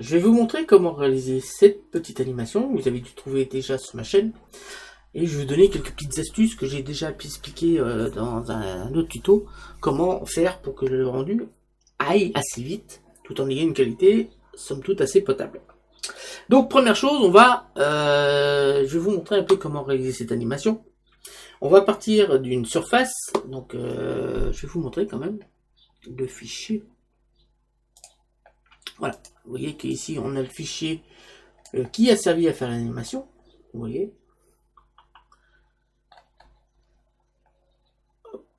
Je vais vous montrer comment réaliser cette petite animation. Vous avez dû trouver déjà sur ma chaîne. Et je vais vous donner quelques petites astuces que j'ai déjà expliqué dans un autre tuto. Comment faire pour que le rendu aille assez vite, tout en ayant une qualité, somme toute, assez potable. Donc première chose, je vais vous montrer un peu comment réaliser cette animation. On va partir d'une surface. Donc je vais vous montrer quand même le fichier. Voilà, vous voyez qu'ici on a le fichier qui a servi à faire l'animation. Vous voyez.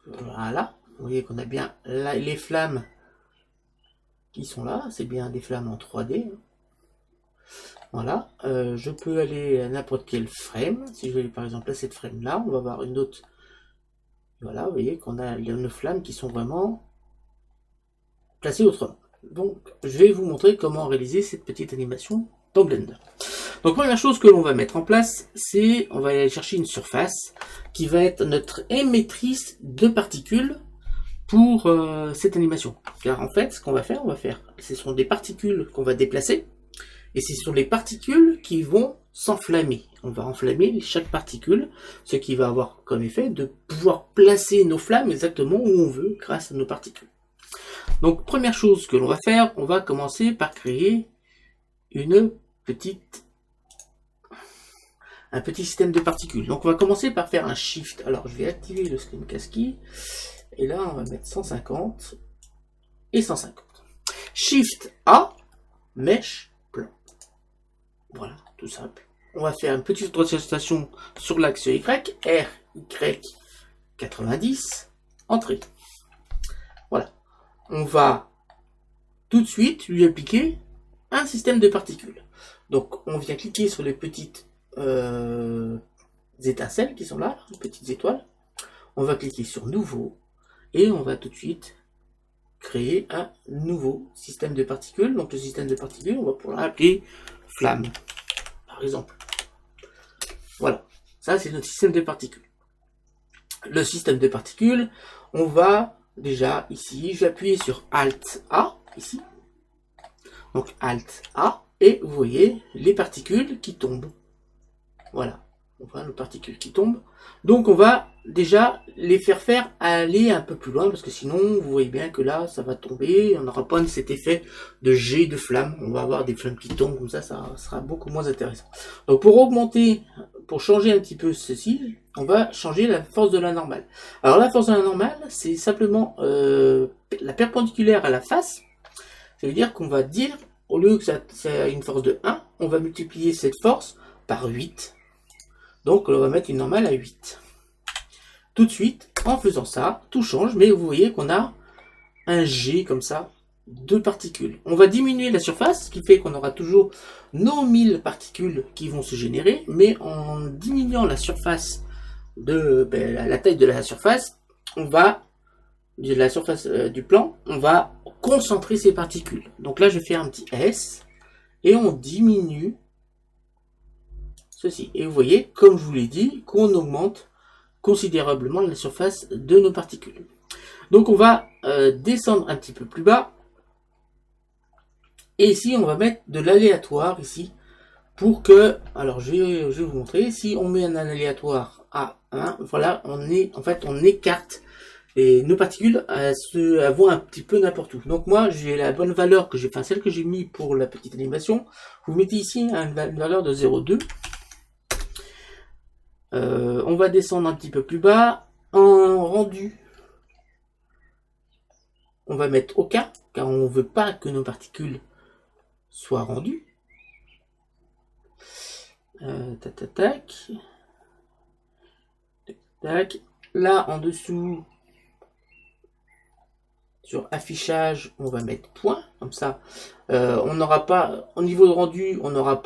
Voilà, vous voyez qu'on a bien là, les flammes qui sont là, c'est bien des flammes en 3D. Voilà, je peux aller à n'importe quel frame. Si je vais aller par exemple à cette frame là, on va avoir une autre. Voilà, vous voyez qu'on a nos flammes qui sont vraiment placées autrement. Donc, je vais vous montrer comment réaliser cette petite animation dans Blender. Donc, première chose que l'on va mettre en place, c'est on va aller chercher une surface qui va être notre émettrice de particules pour cette animation. Car en fait, ce qu'on va faire, ce sont des particules qu'on va déplacer, et ce sont les particules qui vont s'enflammer. On va enflammer chaque particule, ce qui va avoir comme effet de pouvoir placer nos flammes exactement où on veut grâce à nos particules. Donc première chose que l'on va faire, on va commencer par créer un petit système de particules. Donc on va commencer par faire un shift. Alors je vais activer le screencast key, et là on va mettre 150 et 150. Shift A, mèche, plan. Voilà, tout simple. On va faire une petite rotation sur l'axe Y, R, Y, 90, entrée. Voilà. On va tout de suite lui appliquer un système de particules. Donc on vient cliquer sur les petites étincelles qui sont là, les petites étoiles. On va cliquer sur nouveau et on va tout de suite créer un nouveau système de particules. Donc le système de particules, on va pouvoir l'appeler flamme, par exemple. Voilà, ça c'est notre système de particules. Le système de particules, on va déjà ici, je vais appuyer sur Alt A, ici. Donc Alt A, et vous voyez les particules qui tombent. Voilà, on voit les particules qui tombent. Donc on va déjà les faire aller un peu plus loin, parce que sinon vous voyez bien que là ça va tomber, on n'aura pas cet effet de jet de flammes, on va avoir des flammes qui tombent comme ça sera beaucoup moins intéressant. Donc pour changer un petit peu ceci, on va changer la force de la normale. Alors la force de la normale, c'est simplement la perpendiculaire à la face. Ça veut dire qu'on va dire, au lieu que ça a une force de 1, on va multiplier cette force par 8. Donc on va mettre une normale à 8. Tout de suite, en faisant ça, tout change, mais vous voyez qu'on a un jet comme ça de particules. On va diminuer la surface, ce qui fait qu'on aura toujours nos 1000 particules qui vont se générer, mais en diminuant la surface la taille de la surface, de la surface du plan, on va concentrer ces particules. Donc là, je fais un petit S et on diminue ceci. Et vous voyez, comme je vous l'ai dit, qu'on augmente considérablement la surface de nos particules. Donc on va descendre un petit peu plus bas. Et ici, on va mettre de l'aléatoire ici pour que, alors je vais vous montrer, si on met un aléatoire à 1, voilà, on écarte nos particules, elles vont un petit peu n'importe où. Donc moi, j'ai la bonne valeur celle que j'ai mis pour la petite animation. Vous mettez ici une valeur de 0,2. On va descendre un petit peu plus bas. En rendu, on va mettre aucun, car on ne veut pas que nos particules soient rendues. Tac. Là, en dessous, sur affichage, on va mettre point, comme ça. On n'aura pas, au niveau de rendu, on verra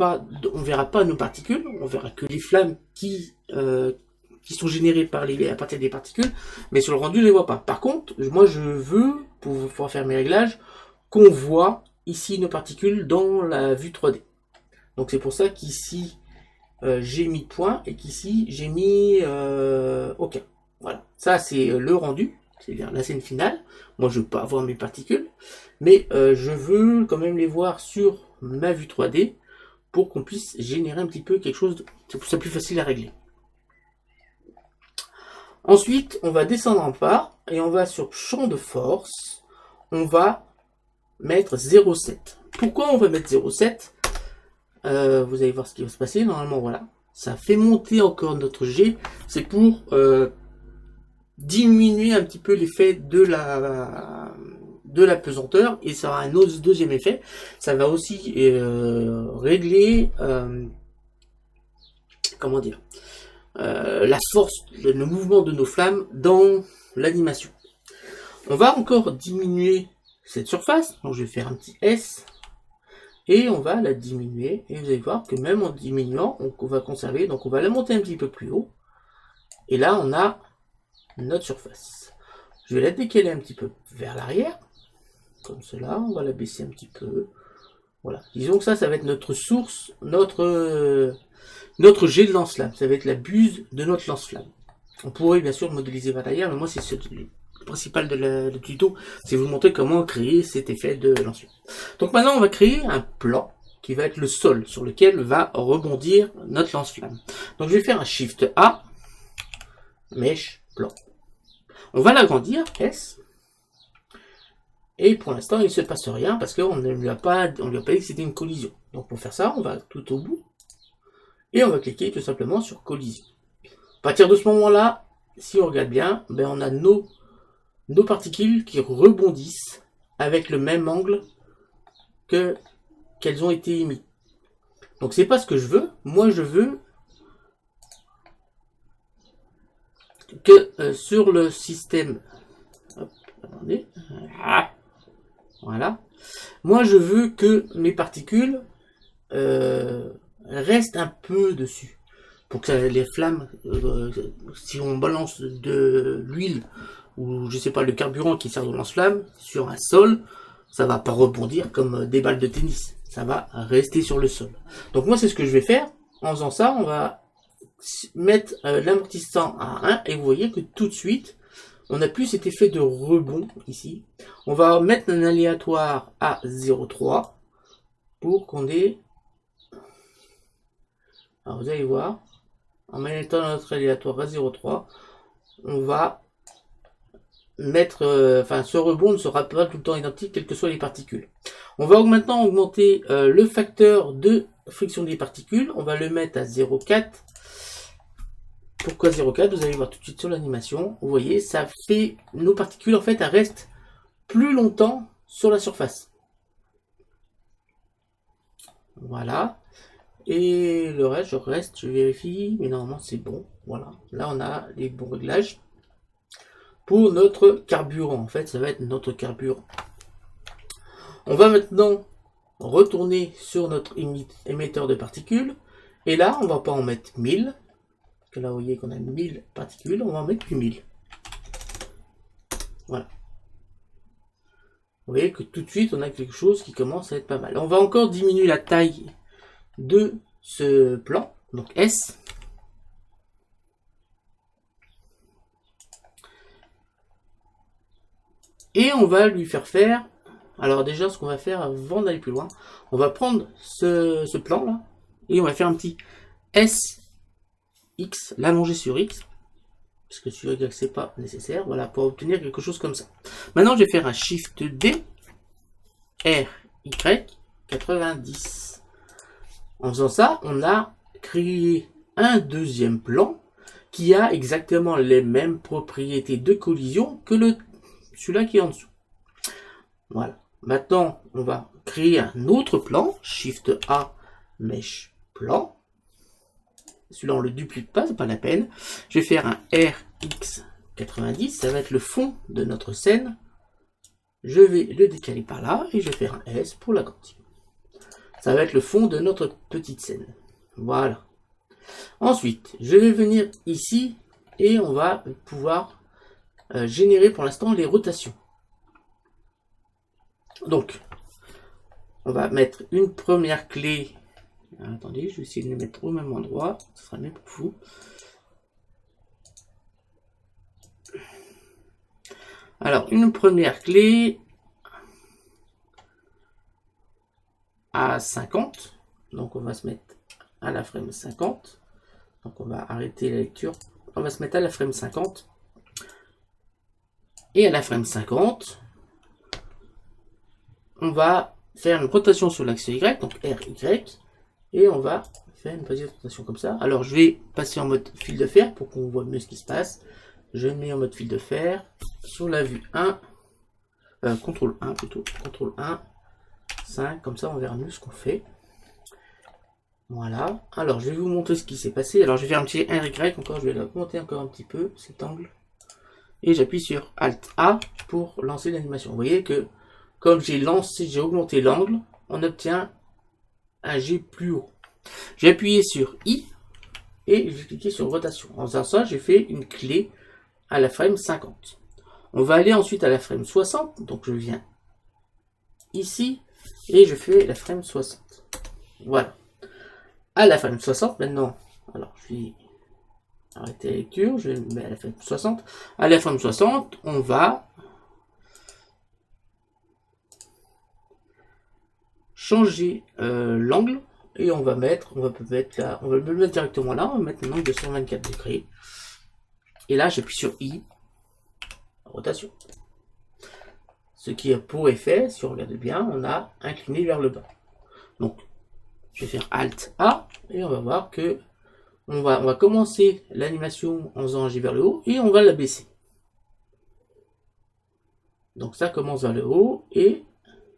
pas nos particules, on verra que les flammes qui sont générées à partir des particules, mais sur le rendu, on ne les voit pas. Par contre, moi, je veux, pour pouvoir faire mes réglages, qu'on voit ici nos particules dans la vue 3D. Donc c'est pour ça qu'ici, j'ai mis point et qu'ici, j'ai mis aucun. Voilà, ça c'est le rendu, c'est-à-dire la scène finale. Moi, je veux pas avoir mes particules, mais je veux quand même les voir sur ma vue 3D pour qu'on puisse générer un petit peu quelque chose de c'est plus facile à régler. Ensuite, on va descendre en bas et on va sur champ de force, on va mettre 0,7. Pourquoi on va mettre 0,7 vous allez voir ce qui va se passer. Normalement, voilà. Ça fait monter encore notre G. C'est pour diminuer un petit peu l'effet de la pesanteur. Et ça aura un autre deuxième effet. Ça va aussi régler comment dire la force, le mouvement de nos flammes dans l'animation. On va encore diminuer cette surface. Donc je vais faire un petit S. Et on va la diminuer, et vous allez voir que même en diminuant, on va conserver, donc on va la monter un petit peu plus haut, et là on a notre surface. Je vais la décaler un petit peu vers l'arrière, comme cela, on va la baisser un petit peu, voilà. Disons que ça va être notre source, notre jet de lance-flamme, ça va être la buse de notre lance-flamme. On pourrait bien sûr le modéliser vers l'arrière, mais moi c'est le principal du tuto, c'est vous montrer comment créer cet effet de lance-flamme. Donc maintenant on va créer un plan qui va être le sol sur lequel va rebondir notre lance-flamme. Donc je vais faire un Shift A, Mesh, Plan. On va l'agrandir, S, et pour l'instant il ne se passe rien parce qu'on ne lui a pas dit que c'était une collision. Donc pour faire ça, on va tout au bout, et on va cliquer tout simplement sur collision. À partir de ce moment-là, si on regarde bien, ben on a nos particules qui rebondissent avec le même angle qu'elles ont été émises. Donc c'est pas ce que je veux. Moi je veux que sur le système, hop, attendez, voilà. Moi je veux que mes particules restent un peu dessus. Pour que les flammes, si on balance de l'huile ou je sais pas le carburant qui sert de lance-flamme sur un sol, ça va pas rebondir comme des balles de tennis. Ça va rester sur le sol. Donc moi c'est ce que je vais faire. En faisant ça, on va mettre l'amortissant à 1 et vous voyez que tout de suite, on n'a plus cet effet de rebond ici. On va mettre un aléatoire à 0,3 pour qu'on ait... Alors vous allez voir, en mettant notre aléatoire à 0,3, on va mettre, ce rebond ne sera pas tout le temps identique, quelles que soient les particules. On va maintenant augmenter le facteur de friction des particules. On va le mettre à 0,4. Pourquoi 0,4? Vous allez voir tout de suite sur l'animation. Vous voyez, ça fait nos particules, en fait, elles restent plus longtemps sur la surface. Voilà. Et le reste, je vérifie, mais normalement c'est bon. Voilà. Là, on a les bons réglages. Pour notre carburant, en fait, ça va être notre carburant. On va maintenant retourner sur notre émetteur de particules. Et là, on va pas en mettre 1000. Parce que là, vous voyez qu'on a 1000 particules. On va en mettre 8000. Voilà. Vous voyez que tout de suite, on a quelque chose qui commence à être pas mal. On va encore diminuer la taille de ce plan. Donc S. Et on va lui faire... Alors déjà, ce qu'on va faire avant d'aller plus loin, on va prendre ce plan là, et on va faire un petit SX, l'allonger sur X, parce que sur Y c'est pas nécessaire, voilà, pour obtenir quelque chose comme ça. Maintenant, je vais faire un Shift D, RY, 90. En faisant ça, on a créé un deuxième plan qui a exactement les mêmes propriétés de collision que celui-là qui est en dessous. Voilà. Maintenant, on va créer un autre plan. Shift A, Mesh, Plan. Celui-là, on le duplique pas, c'est pas la peine. Je vais faire un RX90. Ça va être le fond de notre scène. Je vais le décaler par là et je vais faire un S pour l'agrandir. Ça va être le fond de notre petite scène. Voilà. Ensuite, je vais venir ici et on va pouvoir générer pour l'instant les rotations. Donc, on va mettre une première clé. Attendez, je vais essayer de les mettre au même endroit. Ce sera mieux pour vous. Alors, une première clé. à 50. Donc on va se mettre à la frame 50. Donc on va arrêter la lecture. On va se mettre à la frame 50. Et à la frame 50, on va faire une rotation sur l'axe Y, donc RY, et on va faire une petite rotation comme ça. Alors je vais passer en mode fil de fer pour qu'on voit mieux ce qui se passe. Je mets en mode fil de fer sur la vue 1, CTRL 1 plutôt, CTRL 1, 5, comme ça on verra mieux ce qu'on fait. Voilà, alors je vais vous montrer ce qui s'est passé. Alors je vais faire un petit RY encore, je vais augmenter encore un petit peu cet angle. Et j'appuie sur Alt A pour lancer l'animation. Vous voyez que comme j'ai augmenté l'angle, on obtient un G plus haut. J'ai appuyé sur I et j'ai cliqué sur rotation. En faisant ça, j'ai fait une clé à la frame 50. On va aller ensuite à la frame 60. Donc je viens ici et je fais la frame 60. Voilà. À la frame 60 maintenant. Alors je vais arrêter la lecture. Je mets à la frame 60. À la frame 60, on va changer l'angle et on va le mettre directement là, on va mettre un angle de 124 degrés. Et là, j'appuie sur I, rotation. Ce qui a pour effet, si on regarde bien, on a incliné vers le bas. Donc, je vais faire Alt A et on va voir que on va commencer l'animation en faisant un G vers le haut et on va la baisser. Donc ça commence vers le haut et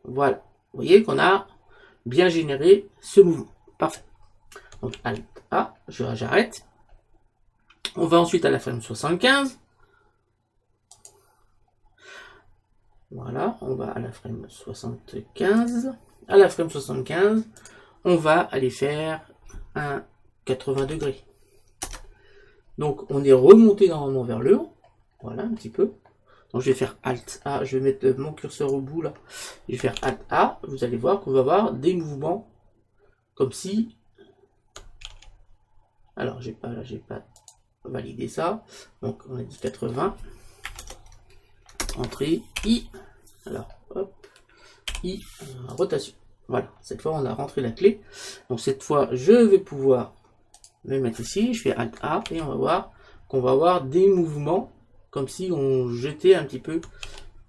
voilà. Vous voyez qu'on a bien généré ce mouvement. Parfait. Donc Alt A, j'arrête. On va ensuite à la frame 75. Voilà, on va à la frame 75. À la frame 75, on va aller faire un 80 degrés. Donc on est remonté normalement vers le haut. Voilà, un petit peu. Donc je vais faire Alt A, je vais mettre mon curseur au bout là. Je vais faire Alt A, vous allez voir qu'on va avoir des mouvements comme si... Alors j'ai pas validé ça. Donc on a dit 80. Entrée, I. Alors hop, I, rotation. Voilà, cette fois on a rentré la clé. Donc cette fois je vais pouvoir me mettre ici. Je fais Alt A et on va voir qu'on va avoir des mouvements comme si on jetait un petit peu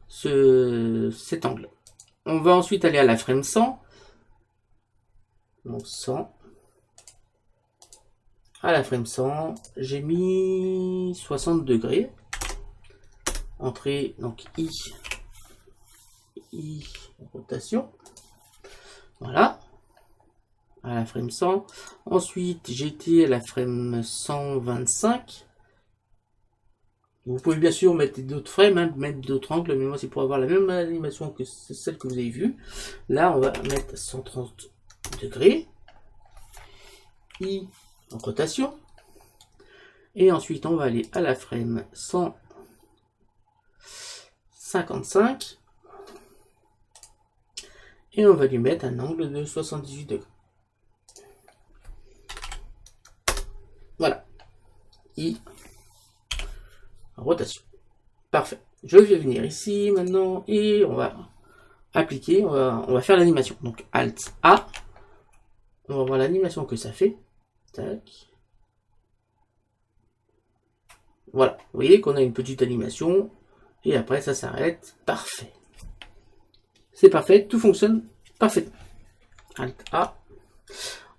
cet angle. On va ensuite aller à la frame 100. Donc 100. À la frame 100, j'ai mis 60 degrés. Entrée, donc I, rotation. Voilà. À la frame 100. Ensuite, j'étais à la frame 125. Vous pouvez bien sûr mettre d'autres frames, hein, mettre d'autres angles, mais moi c'est pour avoir la même animation que celle que vous avez vue. Là, on va mettre 130 degrés. I, en rotation. Et ensuite, on va aller à la frame 155. Et on va lui mettre un angle de 78 degrés. Voilà. I, rotation. Parfait. Je vais venir ici maintenant et on va appliquer, on va faire l'animation. Donc Alt A. On va voir l'animation que ça fait. Tac. Voilà. Vous voyez qu'on a une petite animation et après ça s'arrête. Parfait. C'est parfait. Tout fonctionne parfaitement. Alt A.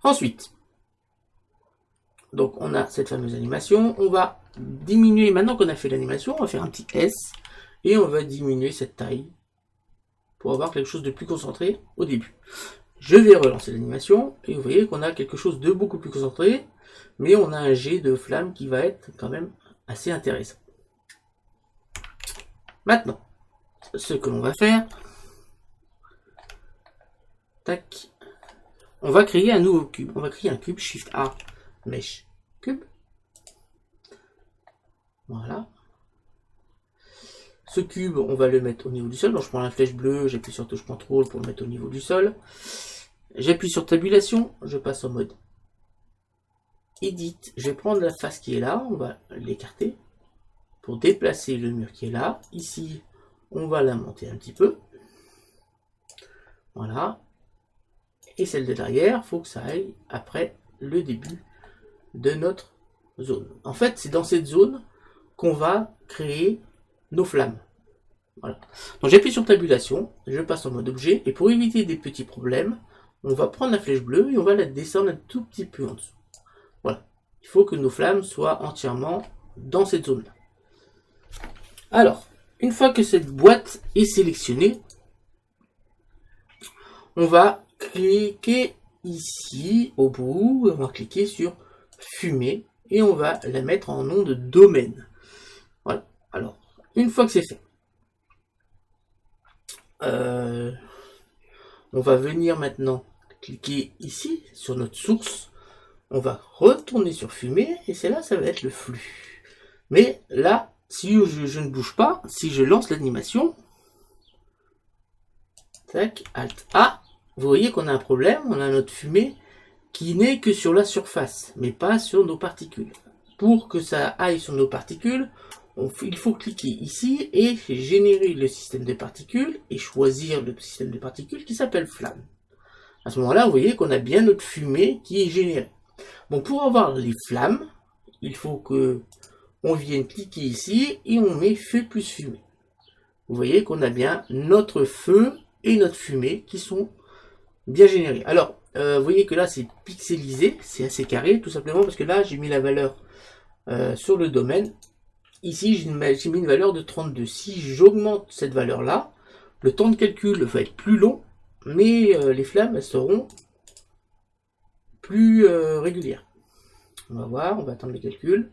Ensuite, donc on a cette fameuse animation. On va diminuer, maintenant qu'on a fait l'animation, on va faire un petit S et on va diminuer cette taille pour avoir quelque chose de plus concentré au début. Je vais relancer l'animation et vous voyez qu'on a quelque chose de beaucoup plus concentré, mais on a un jet de flamme qui va être quand même assez intéressant. Maintenant, ce que l'on va faire, tac, on va créer un nouveau cube. On va créer un cube, Shift A, Mesh, cube. Voilà. Ce cube, on va le mettre au niveau du sol. Donc je prends la flèche bleue, j'appuie sur touche CTRL pour le mettre au niveau du sol. J'appuie sur tabulation, je passe en mode Edit. Je vais prendre la face qui est là, on va l'écarter pour déplacer le mur qui est là. Ici, on va la monter un petit peu. Voilà. et celle de derrière, il faut que ça aille après le début de notre zone. En fait, c'est dans cette zone qu'on va créer nos flammes. Voilà. Donc j'appuie sur tabulation, je passe en mode objet, et pour éviter des petits problèmes, on va prendre la flèche bleue et on va la descendre un tout petit peu en dessous. Voilà. Il faut que nos flammes soient entièrement dans cette zone-là. Alors, une fois que cette boîte est sélectionnée, on va cliquer ici au bout, on va cliquer sur fumée et on va la mettre en nom de domaine. Voilà. Alors, une fois que c'est fait, on va venir maintenant cliquer ici sur notre source. On va retourner sur fumée et c'est là, ça va être le flux. Mais là, si je ne bouge pas, si je lance l'animation, tac, Alt A, vous voyez qu'on a un problème, on a notre fumée qui n'est que sur la surface, mais pas sur nos particules. Pour que ça aille sur nos particules, il faut cliquer ici et générer le système de particules et choisir le système de particules qui s'appelle flamme. À ce moment-là, vous voyez qu'on a bien notre fumée qui est générée. Bon, pour avoir les flammes, il faut que on vienne cliquer ici et on met feu plus fumée. Vous voyez qu'on a bien notre feu et notre fumée qui sont bien générés. Alors, vous voyez que là c'est pixelisé, c'est assez carré, tout simplement parce que là j'ai mis la valeur sur le domaine. Ici j'ai mis une valeur de 32. Si j'augmente cette valeur là, le temps de calcul va être plus long, mais les flammes elles seront plus régulières. On va voir, on va attendre les calculs.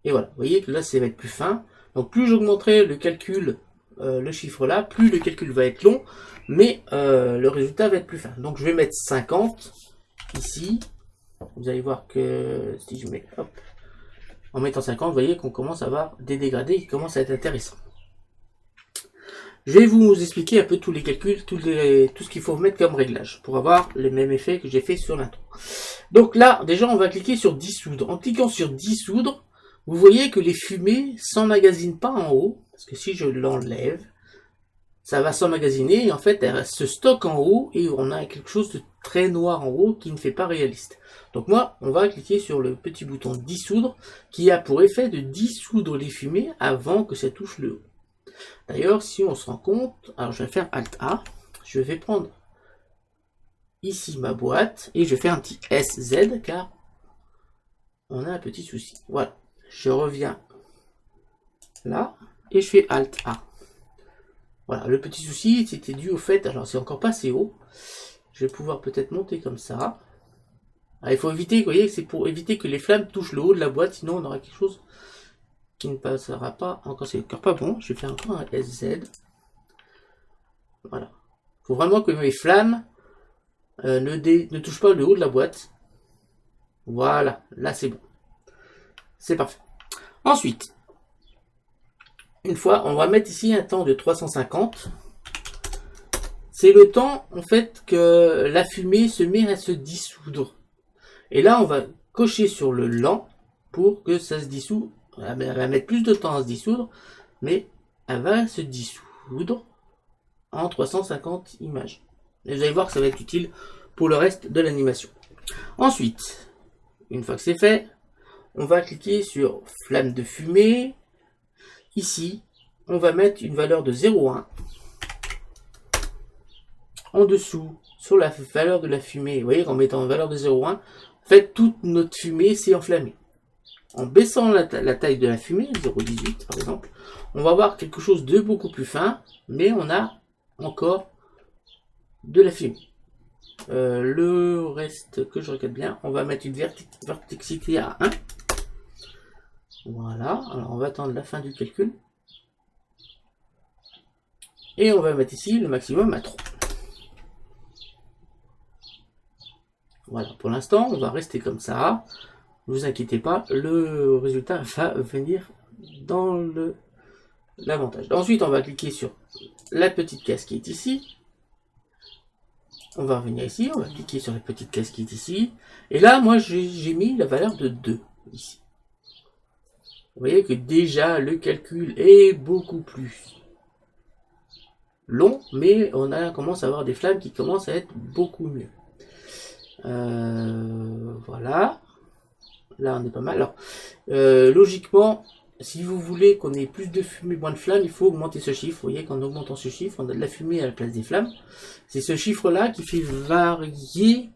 Et voilà, vous voyez que là ça va être plus fin. Donc plus j'augmenterai le calcul, le chiffre là, plus le calcul va être long, mais le résultat va être plus fin. Donc je vais mettre 50 ici. Vous allez voir que si je mets, hop, en mettant 50, vous voyez qu'on commence à avoir des dégradés qui commencent à être intéressants. Je vais vous expliquer un peu tous les calculs, tout ce qu'il faut mettre comme réglage pour avoir le même effet que j'ai fait sur l'intro. Donc là, déjà, on va cliquer sur dissoudre. En cliquant sur dissoudre, vous voyez que les fumées s'emmagasinent pas en haut, parce que si je l'enlève, ça va s'emmagasiner et en fait, elle se stocke en haut et on a quelque chose de très noir en haut qui ne fait pas réaliste. Donc moi, on va cliquer sur le petit bouton dissoudre qui a pour effet de dissoudre les fumées avant que ça touche le haut. D'ailleurs, si on se rend compte, alors je vais faire Alt A, je vais prendre ici ma boîte et je vais faire un petit SZ car on a un petit souci. Voilà, je reviens là et je fais Alt A. Voilà, le petit souci c'était dû au fait, alors c'est encore pas assez haut, je vais pouvoir peut-être monter comme ça. Alors, il faut éviter, vous voyez, c'est pour éviter que les flammes touchent le haut de la boîte, sinon on aura quelque chose qui ne passera pas, encore c'est encore pas bon, je vais faire encore un SZ. Voilà. Il faut vraiment que mes flammes ne touchent pas le haut de la boîte. Voilà, là c'est bon. C'est parfait. Ensuite, une fois, on va mettre ici un temps de 350. C'est le temps, en fait, que la fumée se met à se dissoudre. Et là, on va cocher sur le lent pour que ça se dissout. Elle va mettre plus de temps à se dissoudre, mais elle va se dissoudre en 350 images. Et vous allez voir que ça va être utile pour le reste de l'animation. Ensuite, une fois que c'est fait, on va cliquer sur flamme de fumée. Ici, on va mettre une valeur de 0,1. En dessous, sur la valeur de la fumée, vous voyez qu'en mettant une valeur de 0,1, en fait, toute notre fumée s'est enflammée. En baissant la taille de la fumée, 0,18 par exemple, on va avoir quelque chose de beaucoup plus fin, mais on a encore de la fumée. Le reste que je regarde bien, on va mettre une verticité à 1. Voilà, alors on va attendre la fin du calcul. Et on va mettre ici le maximum à 3. Voilà, pour l'instant, on va rester comme ça. Ne vous inquiétez pas, le résultat va venir dans l'avantage. Ensuite, on va cliquer sur la petite case qui est ici. On va revenir ici, on va cliquer sur la petite case qui est ici. Et là, moi, j'ai mis la valeur de 2 ici. Vous voyez que déjà, le calcul est beaucoup plus long, mais on commence à avoir des flammes qui commencent à être beaucoup mieux. Voilà. Là, on est pas mal. Alors, logiquement, si vous voulez qu'on ait plus de fumée, moins de flammes, il faut augmenter ce chiffre. Vous voyez qu'en augmentant ce chiffre, on a de la fumée à la place des flammes. C'est ce chiffre-là qui fait varier.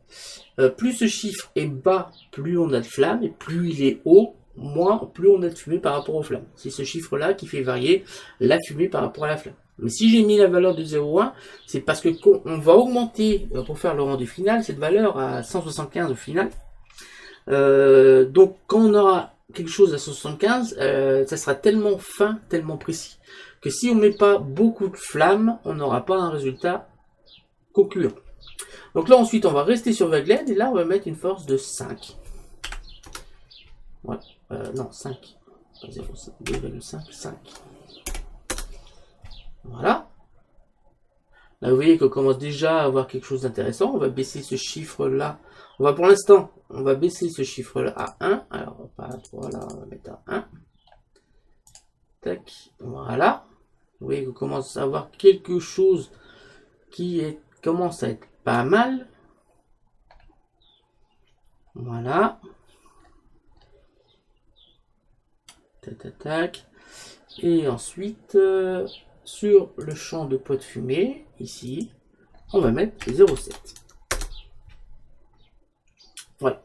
Plus ce chiffre est bas, plus on a de flammes, et plus il est haut, plus on a de fumée par rapport aux flammes. C'est ce chiffre-là qui fait varier la fumée par rapport à la flamme. Mais si j'ai mis la valeur de 0,1, c'est parce que on va augmenter, pour faire le rendu final, cette valeur à 175 au final. Donc quand on aura quelque chose à 175, ça sera tellement fin, tellement précis, que si on met pas beaucoup de flammes, on n'aura pas un résultat concluant. Donc là ensuite on va rester sur Vagueled et là on va mettre une force de 5. Ouais, non 5. 2,5, 5. Voilà. Là vous voyez qu'on commence déjà à avoir quelque chose d'intéressant. On va baisser ce chiffre là. On va pour l'instant, on va baisser ce chiffre là à 1. Alors pas à 3 là, on va mettre à 1. Tac, voilà. Vous voyez qu'on commence à avoir quelque chose qui commence à être pas mal. Voilà. Tac, tac, tac. Et ensuite, sur le champ de pot de fumée, ici, on va mettre 0,7. Voilà.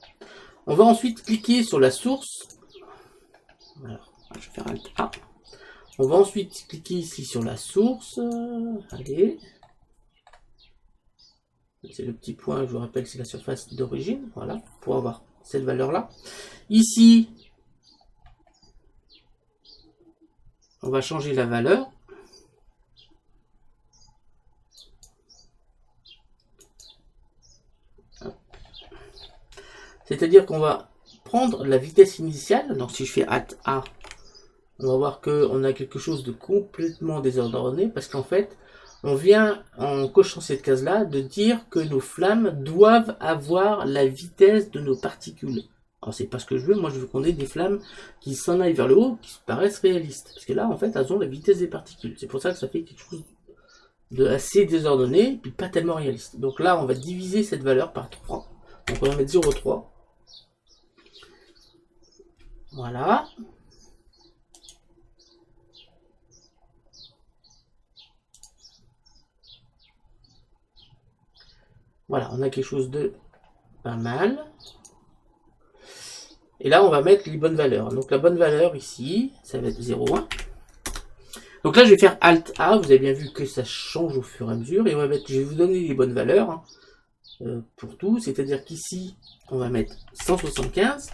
On va ensuite cliquer sur la source. Alors, je vais faire Alt A. On va ensuite cliquer ici sur la source. Allez. C'est le petit point, je vous rappelle, c'est la surface d'origine. Voilà, pour avoir cette valeur-là. Ici, on va changer la valeur. C'est-à-dire qu'on va prendre la vitesse initiale. Donc si je fais Alt A, on va voir qu'on a quelque chose de complètement désordonné. Parce qu'en fait, on vient, en cochant cette case-là, de dire que nos flammes doivent avoir la vitesse de nos particules. Alors c'est pas ce que je veux, moi je veux qu'on ait des flammes qui s'en aillent vers le haut, qui paraissent réalistes. Parce que là, en fait, elles ont la vitesse des particules. C'est pour ça que ça fait quelque chose de assez désordonné, puis pas tellement réaliste. Donc là, on va diviser cette valeur par 3. Donc on va mettre 0,3. Voilà. Voilà, on a quelque chose de pas mal. Et là, on va mettre les bonnes valeurs. Donc la bonne valeur ici, ça va être 0,1. Donc là, je vais faire Alt A. Vous avez bien vu que ça change au fur et à mesure. Et on va mettre, je vais vous donner les bonnes valeurs pour tout. C'est-à-dire qu'ici, on va mettre 175.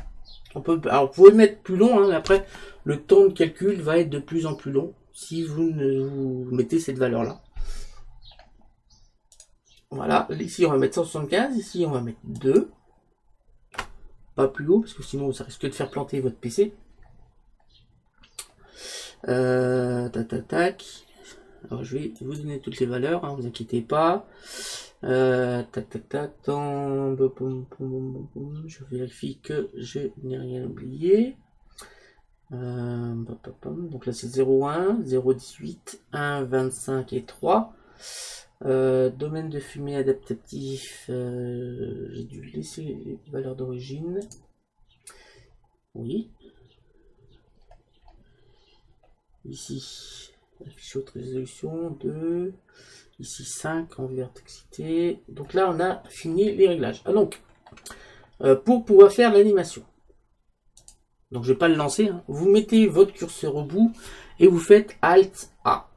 Alors, vous pouvez mettre plus long, mais après, le temps de calcul va être de plus en plus long si vous mettez cette valeur-là. Voilà, ici on va mettre 175, ici on va mettre 2. Pas plus haut, parce que sinon ça risque de faire planter votre PC. Tac. Alors je vais vous donner toutes les valeurs, vous inquiétez pas. Tac. Je vérifie que je n'ai rien oublié. Donc là c'est 0,1, 0,18, 1, 25 et 3. Domaine de fumée adaptatif, j'ai dû laisser les valeurs d'origine. Oui. Ici, affiche haute résolution 2. Ici 5 en verticité. Donc là, on a fini les réglages. Donc, pour pouvoir faire l'animation. Donc je vais pas le lancer. Vous mettez votre curseur au bout et vous faites Alt A.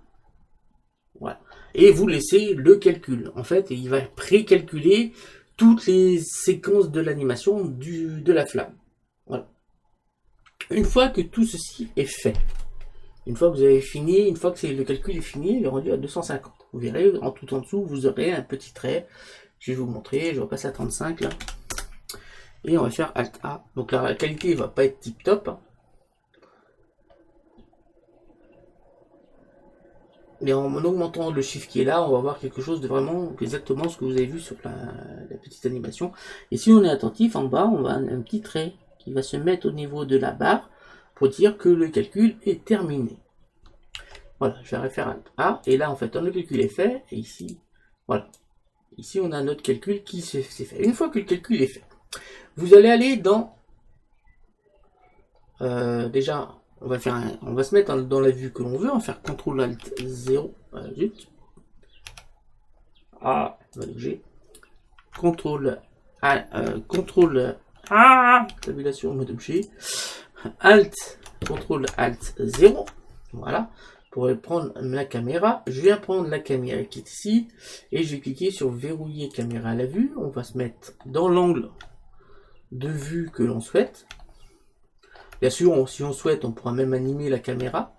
Voilà. Et vous laissez le calcul. En fait, il va pré-calculer toutes les séquences de l'animation de la flamme. Voilà. Une fois que tout ceci est fait, une fois que vous avez fini, une fois que le calcul est fini, il est rendu à 250. Vous verrez, tout en dessous, vous aurez un petit trait. Je vais vous montrer, je vais passer à 35 là. Et on va faire Alt A. Donc la qualité va pas être tip top. Mais en augmentant le chiffre qui est là, on va voir quelque chose de vraiment exactement ce que vous avez vu sur la petite animation. Et si on est attentif, en bas, on va un petit trait qui va se mettre au niveau de la barre pour dire que le calcul est terminé. Voilà, je vais refaire Alt A. Et là, en fait, le calcul est fait. Et ici, voilà. Ici, on a notre calcul qui s'est fait. Une fois que le calcul est fait, vous allez aller dans... déjà, on va se mettre dans la vue que l'on veut. On va faire CTRL ALT 0. Zut. Ah, on va bouger. CTRL tabulation mode objet. Alt, CTRL ALT 0. Voilà. Pour prendre la caméra, je viens prendre la caméra qui est ici et je vais cliquer sur verrouiller caméra à la vue. On va se mettre dans l'angle de vue que l'on souhaite. Bien sûr, si on souhaite, on pourra même animer la caméra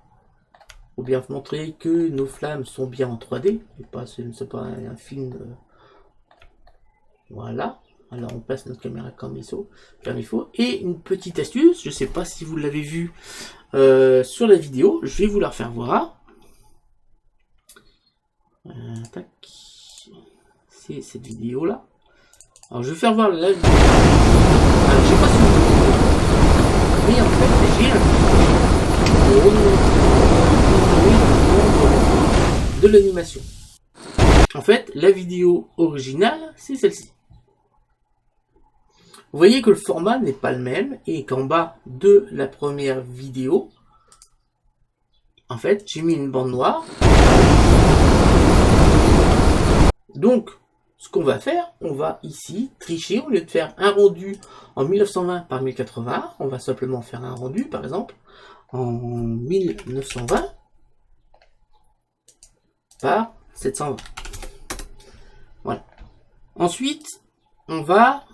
pour bien montrer que nos flammes sont bien en 3D et pas c'est pas un film. Voilà. Alors on passe notre caméra comme il faut. Et une petite astuce, je ne sais pas si vous l'avez vu sur la vidéo, je vais vous la refaire voir. Tac. C'est cette vidéo là. Alors je vais faire voir la vidéo. Alors, je sais pas si vous mais en fait j'ai un de l'animation. En fait, la vidéo originale, c'est celle-ci. Vous voyez que le format n'est pas le même et qu'en bas de la première vidéo, en fait, j'ai mis une bande noire. Donc, ce qu'on va faire, on va ici tricher. Au lieu de faire un rendu en 1920 par 1080, on va simplement faire un rendu, par exemple, en 1920 par 720. Voilà. Ensuite, on va...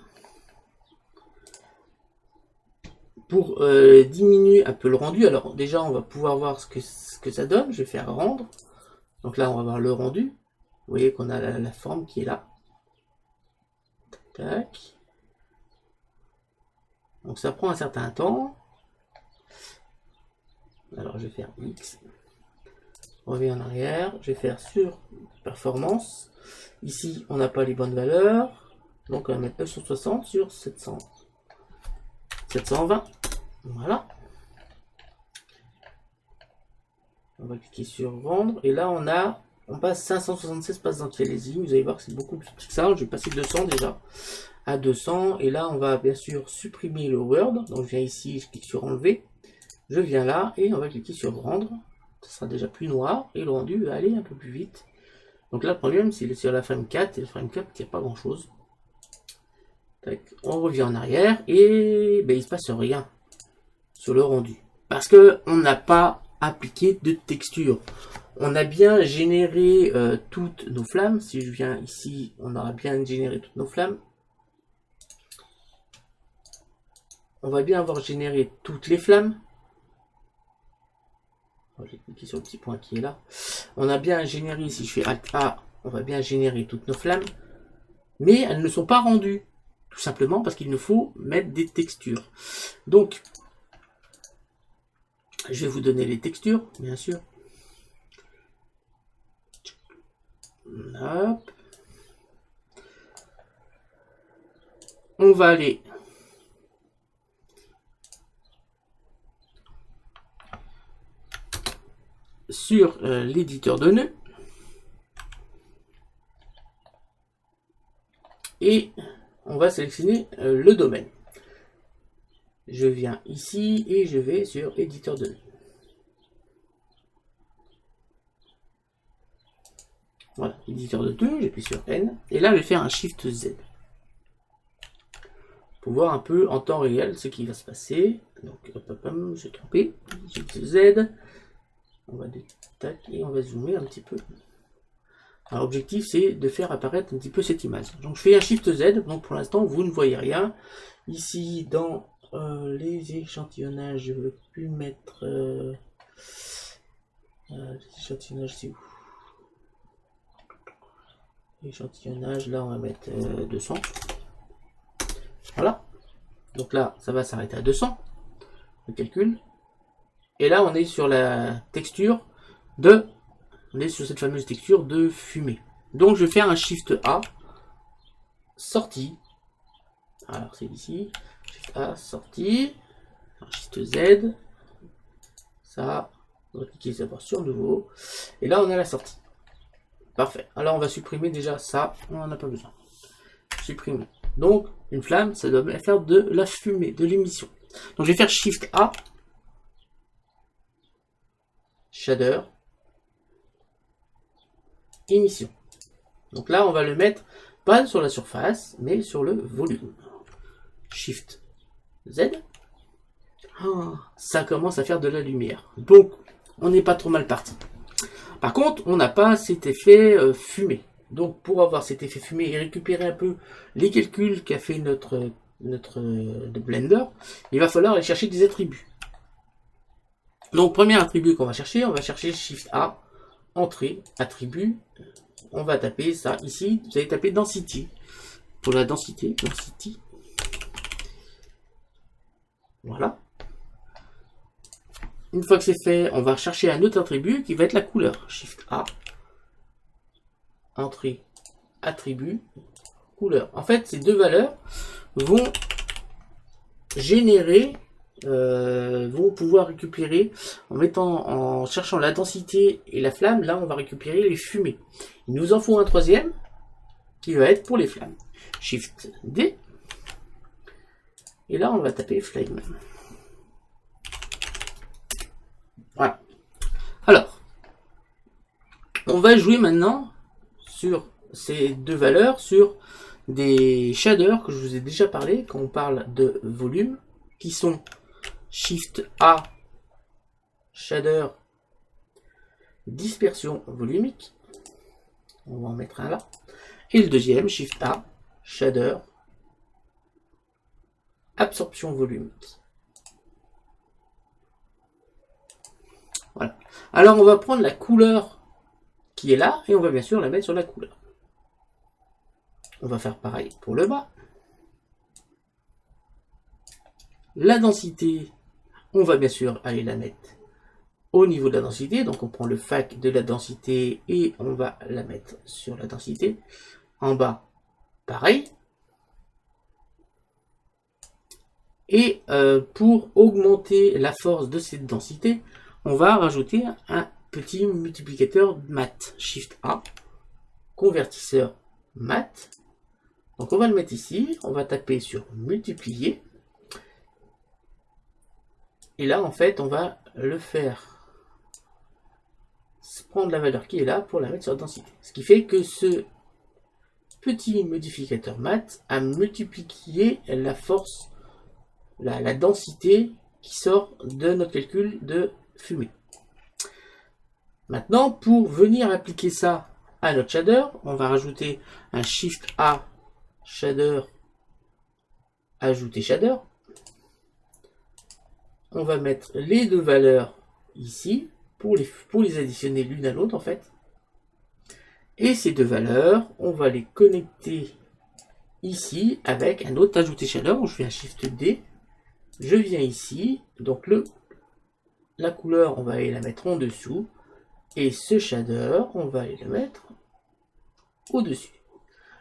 Pour diminuer un peu le rendu, alors déjà on va pouvoir voir ce que ça donne. Je vais faire rendre. Donc là on va voir le rendu. Vous voyez qu'on a la forme qui est là. Tac. Donc ça prend un certain temps. Alors je vais faire X. Je reviens en arrière. Je vais faire sur performance. Ici on n'a pas les bonnes valeurs. Donc on va mettre 960 sur 720. Voilà. On va cliquer sur rendre. Et là, on passe 576 passes d'anti-aliasing. Vous allez voir que c'est beaucoup plus petit que ça. Je vais passer 200 déjà à 200. Et là, on va bien sûr supprimer le Word. Donc, je viens ici, je clique sur enlever. Je viens là et on va cliquer sur rendre. Ça sera déjà plus noir. Et le rendu va aller un peu plus vite. Donc là, le problème, c'est sur la frame 4. Et le frame 4, il n'y a pas grand-chose. On revient en arrière. Et ben, il ne se passe rien sur le rendu. Parce qu'on n'a pas appliqué de texture. On a bien généré toutes nos flammes. Si je viens ici, on aura bien généré toutes nos flammes. On va bien avoir généré toutes les flammes. J'ai cliqué sur le petit point qui est là. On a bien généré, si je fais Alt A, on va bien générer toutes nos flammes. Mais elles ne sont pas rendues. Tout simplement parce qu'il nous faut mettre des textures. Donc, je vais vous donner les textures, bien sûr. Hop. On va aller sur l'éditeur de nœuds. Et on va sélectionner le domaine. Je viens ici et je vais sur éditeur de nœuds. Voilà, éditeur de nœuds, j'appuie sur N. Et là, je vais faire un Shift Z. Pour voir un peu en temps réel ce qui va se passer. Donc, hop, hop, hop, j'ai trompé. Shift Z. On va tac, et on va zoomer un petit peu. Alors, l'objectif, c'est de faire apparaître un petit peu cette image. Donc, je fais un Shift Z. Donc, pour l'instant, vous ne voyez rien. Ici, dans les échantillonnages, je ne veux plus mettre... l'échantillonnage, c'est où? Échantillonnage, là, on va mettre 200. Voilà. Donc là, ça va s'arrêter à 200. Le calcul. Et là, on est sur la texture de... On est sur cette fameuse texture de fumée. Donc, je vais faire un Shift A. Sortie. Alors, c'est ici. Shift A, sortie. Un Shift Z. Ça. On va cliquer d'abord sur nouveau. Et là, on a la sortie. Parfait. Alors on va supprimer déjà ça, on n'en a pas besoin. Supprimer. Donc une flamme, ça doit faire de la fumée, de l'émission. Donc je vais faire Shift A, shader, émission. Donc là on va le mettre pas sur la surface, mais sur le volume. Shift Z. Oh, ça commence à faire de la lumière. Donc on n'est pas trop mal parti. Par contre, on n'a pas cet effet fumée. Donc, pour avoir cet effet fumée et récupérer un peu les calculs qu'a fait notre Blender, il va falloir aller chercher des attributs. Donc, premier attribut qu'on va chercher Shift A, entrée, attribut. On va taper ça ici. Vous allez taper density. Pour la densité, density. Voilà. Une fois que c'est fait, on va chercher un autre attribut qui va être la couleur. Shift A, entrée, attribut, couleur. En fait, ces deux valeurs vont générer, vont pouvoir récupérer en cherchant la densité et la flamme. Là, on va récupérer les fumées. Il nous en faut un troisième qui va être pour les flammes. Shift D. Et là, on va taper flame. Voilà. Alors, on va jouer maintenant sur ces deux valeurs, sur des shaders que je vous ai déjà parlé quand on parle de volume, qui sont Shift A, shader, dispersion volumique. On va en mettre un là. Et le deuxième, Shift A, shader, absorption volumique. Voilà. Alors on va prendre la couleur qui est là et on va bien sûr la mettre sur la couleur. On va faire pareil pour le bas. La densité, on va bien sûr aller la mettre au niveau de la densité. Donc on prend le fac de la densité et on va la mettre sur la densité. En bas, pareil. Et pour augmenter la force de cette densité, on va rajouter un petit multiplicateur mat. Shift A, convertisseur mat. Donc on va le mettre ici, on va taper sur multiplier. Et là en fait on va le faire prendre la valeur qui est là pour la mettre sur la densité. Ce qui fait que ce petit modificateur mat a multiplié la force, la densité qui sort de notre calcul de fumée. Maintenant, pour venir appliquer ça à notre shader, on va rajouter un Shift A, shader, ajouter shader. On va mettre les deux valeurs ici pour les additionner l'une à l'autre en fait. Et ces deux valeurs, on va les connecter ici avec un autre ajouter shader. Je fais un Shift D. Je viens ici, donc la couleur, on va aller la mettre en dessous. Et ce shader, on va aller le mettre au-dessus.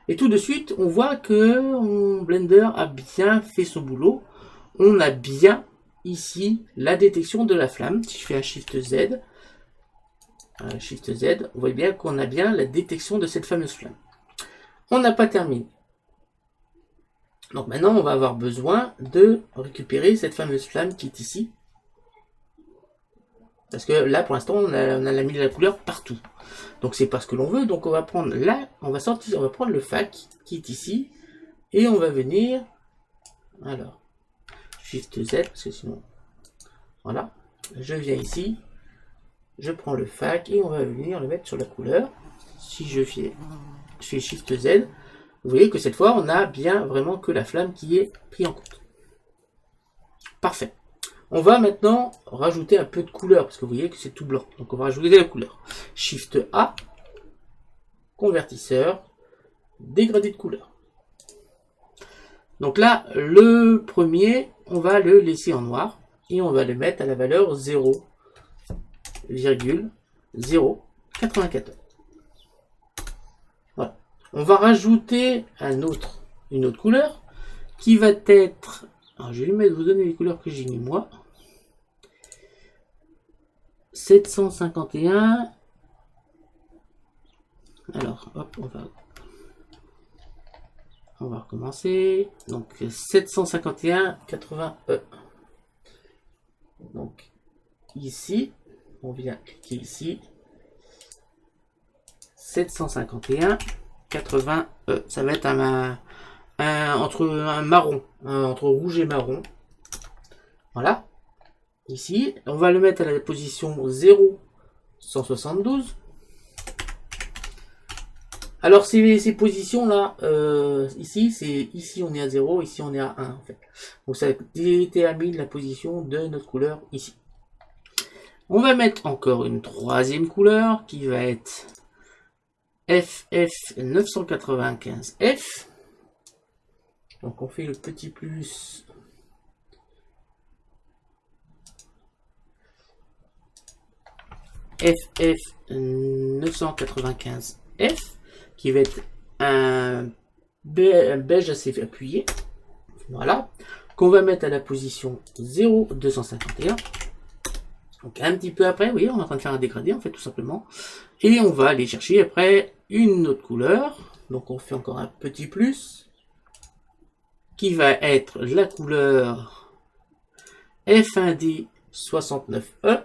Et tout de suite, on voit que Blender a bien fait son boulot. On a bien ici la détection de la flamme. Si je fais un Shift Z, on voit bien qu'on a bien la détection de cette fameuse flamme. On n'a pas terminé. Donc maintenant, on va avoir besoin de récupérer cette fameuse flamme qui est ici. Parce que là, pour l'instant, on a mis la couleur partout. Donc c'est pas ce que l'on veut. Donc on va prendre là, on va prendre le fac qui est ici. Et on va venir. Alors, Shift Z, parce que sinon. Voilà. Je viens ici. Je prends le fac et on va venir le mettre sur la couleur. Si je fais Shift Z, vous voyez que cette fois, on a bien vraiment que la flamme qui est prise en compte. Parfait. On va maintenant rajouter un peu de couleur, parce que vous voyez que c'est tout blanc. Donc on va rajouter de la couleur. Shift A, convertisseur, dégradé de couleur. Donc là, le premier, on va le laisser en noir, et on va le mettre à la valeur 0,094. Voilà. On va rajouter une autre couleur, qui va être... Alors, je vais vous donner les couleurs que j'ai mis moi. 751. Alors, hop, on va recommencer. Donc 751,80 E. Donc ici, on vient cliquer ici. 751,80 E. Ça va être entre un marron, entre rouge et marron. Voilà. Ici, on va le mettre à la position 0,172. Alors ces positions là, ici on est à 0, ici on est à 1 en fait. Donc ça détermine la position de notre couleur ici. On va mettre encore une troisième couleur qui va être FF995F. Donc on fait le petit plus. FF995F qui va être un beige assez appuyé. Voilà. Qu'on va mettre à la position 0,251. Donc un petit peu après, oui, on est en train de faire un dégradé en fait tout simplement. Et on va aller chercher après une autre couleur. Donc on fait encore un petit plus. Qui va être la couleur F1D69E.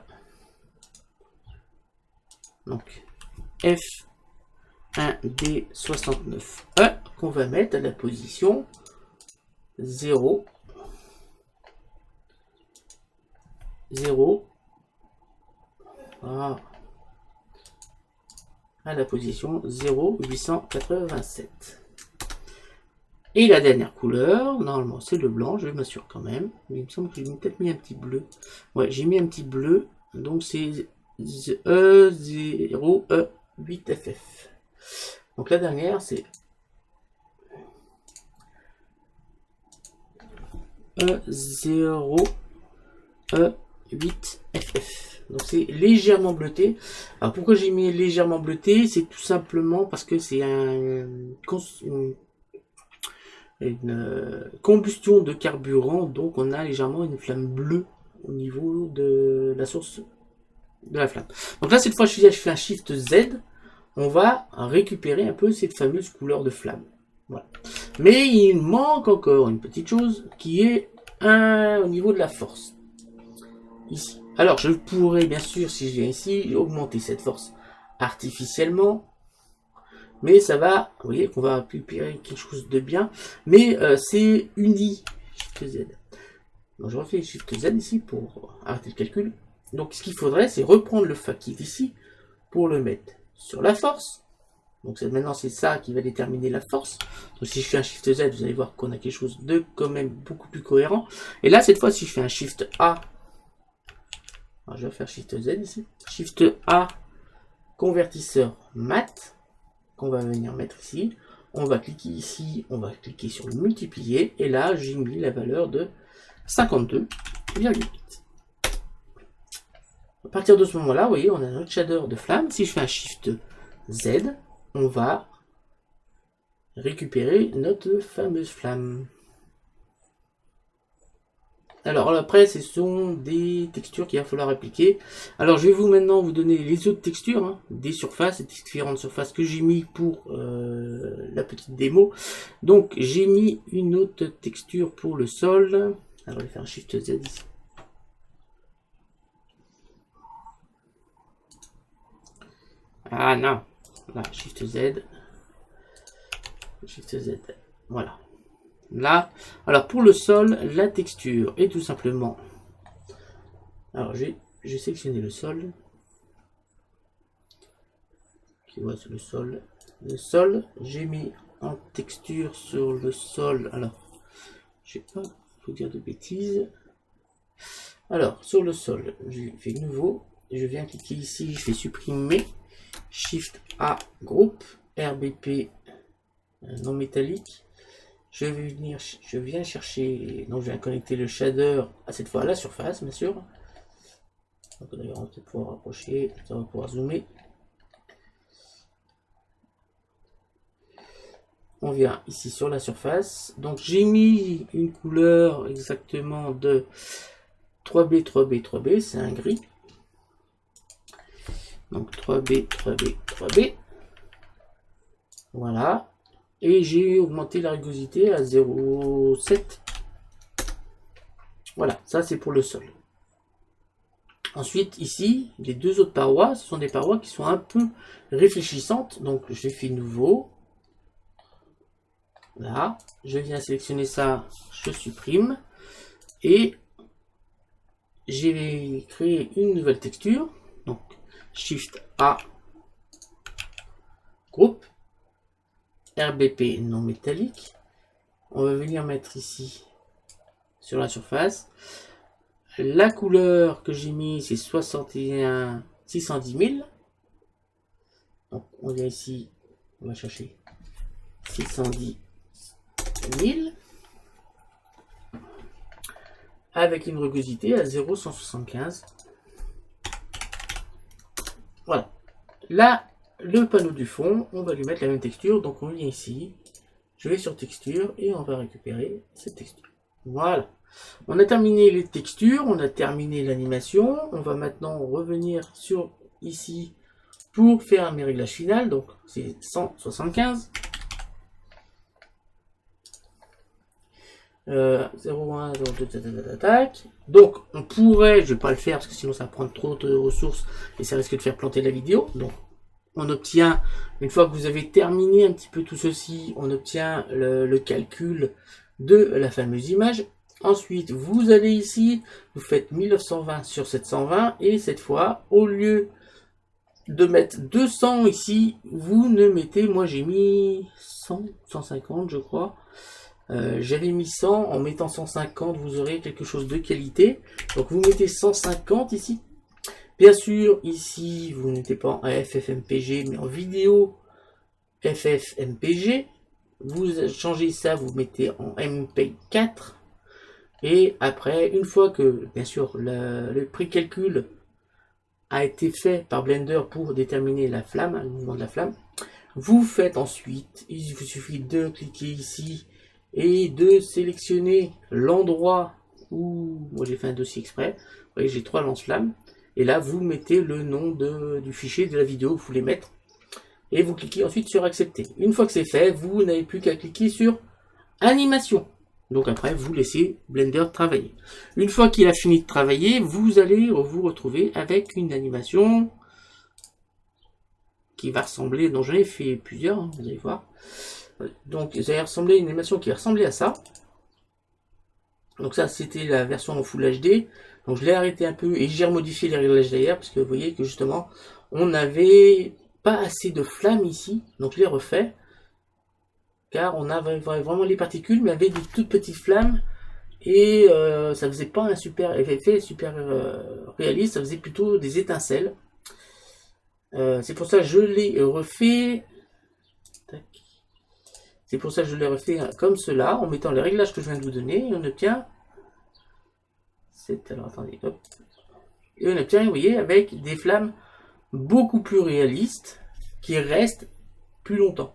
Donc F1D69E qu'on va mettre à la position 0, 0, à la position 0,887. Et la dernière couleur, normalement c'est le blanc, je m'assure quand même. Mais il me semble que j'ai peut-être mis un petit bleu. Ouais, j'ai mis un petit bleu, donc c'est E0E8FF. Donc la dernière c'est E0E8FF. Donc c'est légèrement bleuté. Alors pourquoi j'ai mis légèrement bleuté? C'est tout simplement parce que c'est une combustion de carburant, donc on a légèrement une flamme bleue au niveau de la source de la flamme. Donc là cette fois je fais un Shift Z, on va récupérer un peu cette fameuse couleur de flamme. Voilà. Mais il manque encore une petite chose qui est au niveau de la force. Ici. Alors je pourrais bien sûr, si je viens ici, augmenter cette force artificiellement. Mais ça va, vous voyez qu'on va récupérer quelque chose de bien. Mais c'est uni. Shift Z. Donc je refais Shift Z ici pour arrêter le calcul. Donc ce qu'il faudrait, c'est reprendre le fa qui est ici pour le mettre sur la force. Donc maintenant c'est ça qui va déterminer la force. Donc si je fais un Shift Z, vous allez voir qu'on a quelque chose de quand même beaucoup plus cohérent. Et là cette fois, si je fais un Shift A, alors, je vais faire Shift Z ici. Shift A, convertisseur mat, qu'on va venir mettre ici. On va cliquer ici, on va cliquer sur le multiplier. Et là, j'ai mis la valeur de 52,8. À partir de ce moment-là, vous voyez, on a notre shader de flamme. Si je fais un Shift Z, on va récupérer notre fameuse flamme. Alors après, ce sont des textures qu'il va falloir appliquer. Alors je vais maintenant vous donner les autres textures, hein, des surfaces, des différentes surfaces que j'ai mis pour la petite démo. Donc j'ai mis une autre texture pour le sol. Alors je vais faire un Shift Z ici. Ah non, là, Shift Z. Shift Z, voilà. Là, alors pour le sol, la texture est tout simplement. Alors j'ai sélectionné le sol. Qui voit sur le sol. Le sol, j'ai mis en texture sur le sol. Alors, je vais pas vous dire de bêtises. Alors, sur le sol, je fais nouveau. Je viens cliquer ici, je fais supprimer. Shift A, groupe, RBP non métallique. Je viens chercher, donc je viens connecter le shader à cette fois à la surface, bien sûr. Donc d'ailleurs, on va peut-être pouvoir rapprocher, ça va pouvoir zoomer. On vient ici sur la surface. Donc j'ai mis une couleur exactement de 3B, 3B, 3B, c'est un gris. Donc 3B, 3B, 3B. Voilà. Et j'ai augmenté la rugosité à 0,7. Voilà, ça c'est pour le sol. Ensuite, ici, les deux autres parois, ce sont des parois qui sont un peu réfléchissantes. Donc, je fais nouveau. Là, je viens sélectionner ça, je supprime. Et j'ai créé une nouvelle texture. Donc, Shift A, groupe, RBP non métallique. On va venir mettre ici sur la surface. La couleur que j'ai mis, c'est 61 610 000. Donc, on vient ici, on va chercher 610 000. Avec une rugosité à 0,175. Voilà. Là, le panneau du fond, on va lui mettre la même texture. Donc, on vient ici, je vais sur texture et on va récupérer cette texture. Voilà. On a terminé les textures, on a terminé l'animation. On va maintenant revenir sur ici pour faire mes réglages finales. Donc, c'est 175. 0,1, 0,2, tac. Donc, on pourrait, je vais pas le faire parce que sinon ça va prendre trop de ressources et ça risque de faire planter la vidéo. Donc, on obtient, une fois que vous avez terminé un petit peu tout ceci, on obtient le calcul de la fameuse image. Ensuite, vous allez ici, vous faites 1920 sur 720 et cette fois, au lieu de mettre 200 ici, vous ne mettez, moi j'ai mis 100, 150 je crois. J'avais mis 100, en mettant 150 vous aurez quelque chose de qualité. Donc vous mettez 150 ici. Bien sûr ici vous n'êtes pas en FFmpeg mais en vidéo FFmpeg. Vous changez ça, vous mettez en MP4. Et après, une fois que bien sûr le pré-calcul a été fait par Blender pour déterminer la flamme, le mouvement de la flamme, vous faites ensuite, il vous suffit de cliquer ici et de sélectionner l'endroit où, moi j'ai fait un dossier exprès, vous voyez j'ai 3 lance-flammes, et là vous mettez le nom du fichier de la vidéo que vous voulez mettre, et vous cliquez ensuite sur accepter. Une fois que c'est fait, vous n'avez plus qu'à cliquer sur animation. Donc après, vous laissez Blender travailler. Une fois qu'il a fini de travailler, vous allez vous retrouver avec une animation qui va ressembler, dont j'en ai fait plusieurs, hein, vous allez voir. Donc ça va ressembler à une animation qui va ressembler à ça. Donc ça c'était la version en Full HD. Donc je l'ai arrêté un peu et j'ai remodifié les réglages derrière parce que vous voyez que justement on n'avait pas assez de flammes ici. Donc je l'ai refait. Car on avait vraiment les particules mais avec des toutes petites flammes. Et ça faisait pas un super effet super réaliste, ça faisait plutôt des étincelles. C'est pour ça que je l'ai refait. Tac. C'est pour ça que je l'ai refait comme cela, en mettant les réglages que je viens de vous donner, et on obtient. Alors attendez, hop. Et on obtient, vous voyez, avec des flammes beaucoup plus réalistes, qui restent plus longtemps.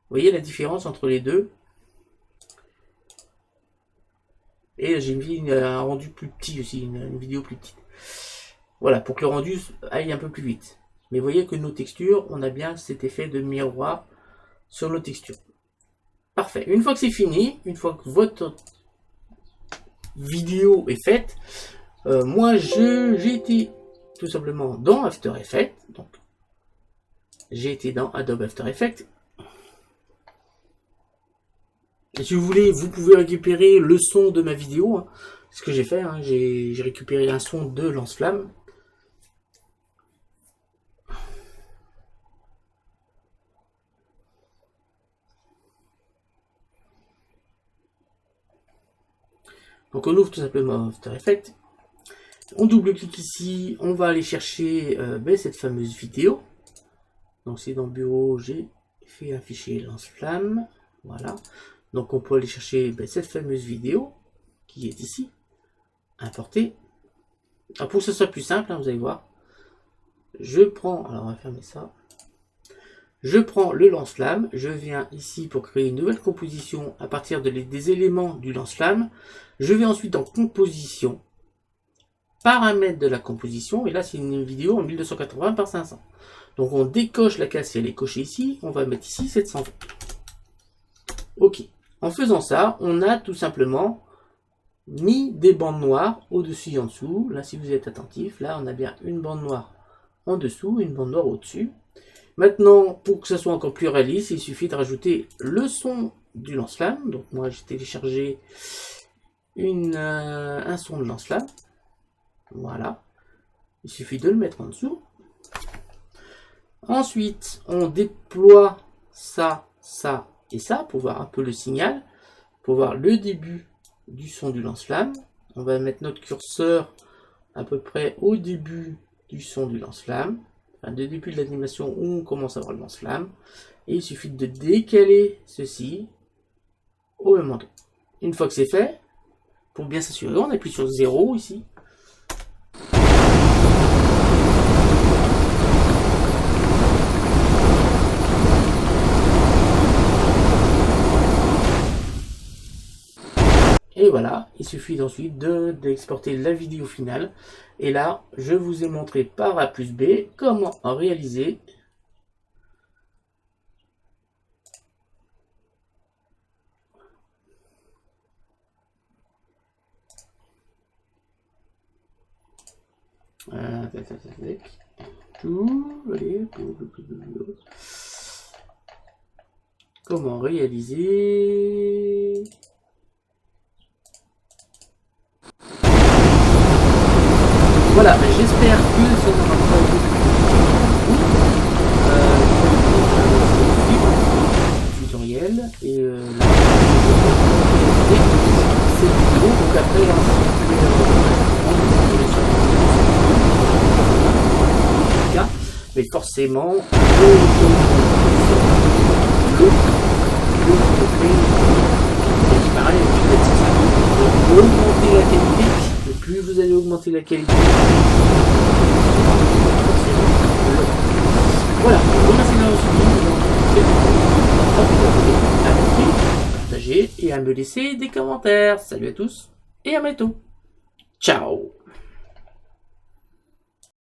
Vous voyez la différence entre les deux. Et j'ai mis un rendu plus petit aussi, une vidéo plus petite. Voilà, pour que le rendu aille un peu plus vite. Mais vous voyez que nos textures, on a bien cet effet de miroir sur nos textures. Parfait. Une fois que c'est fini, une fois que votre vidéo est faite, moi j'ai été tout simplement dans After Effects. Donc, j'ai été dans Adobe After Effects. Et si vous voulez, vous pouvez récupérer le son de ma vidéo. Hein. Ce que j'ai fait, hein, j'ai récupéré un son de lance-flamme. Donc on ouvre tout simplement After Effects. On double-clique ici, on va aller chercher cette fameuse vidéo. Donc c'est dans Bureau, j'ai fait un fichier lance-flamme. Voilà. Donc on peut aller chercher cette fameuse vidéo qui est ici. Importer. Alors pour que ce soit plus simple, hein, vous allez voir. Je prends, alors on va fermer ça. Je prends le lance-flamme, je viens ici pour créer une nouvelle composition à partir des éléments du lance-flamme. Je vais ensuite dans composition. paramètres de la composition, et là c'est une vidéo en 1280 par 500. Donc on décoche la case si elle est cochée ici, on va mettre ici 720. Ok. En faisant ça, on a tout simplement mis des bandes noires au-dessus et en dessous. Là, si vous êtes attentif, là on a bien une bande noire en dessous, une bande noire au-dessus. Maintenant, pour que ça soit encore plus réaliste, il suffit de rajouter le son du lance-flamme. Donc moi j'ai téléchargé un son de lance-flamme. Voilà. Il suffit de le mettre en dessous. Ensuite, on déploie ça, ça et ça pour voir un peu le signal, pour voir le début du son du lance-flamme. On va mettre notre curseur à peu près au début du son du lance-flamme, enfin, le début de l'animation où on commence à voir le lance-flamme. Et il suffit de décaler ceci au même endroit. Une fois que c'est fait, pour bien s'assurer, on appuie sur 0 ici. Et voilà, il suffit ensuite d'exporter la vidéo finale. Et là, je vous ai montré par A plus B comment réaliser comment réaliser voilà, j'espère que ça n'aura pas été tutoriel et cette vidéo, donc après mais forcément pareil, augmenter la qualité. Plus vous allez augmenter la qualité, voilà, je vous remercie d'avoir suivi, à partager et à me laisser des commentaires. Salut à tous et à bientôt. Ciao.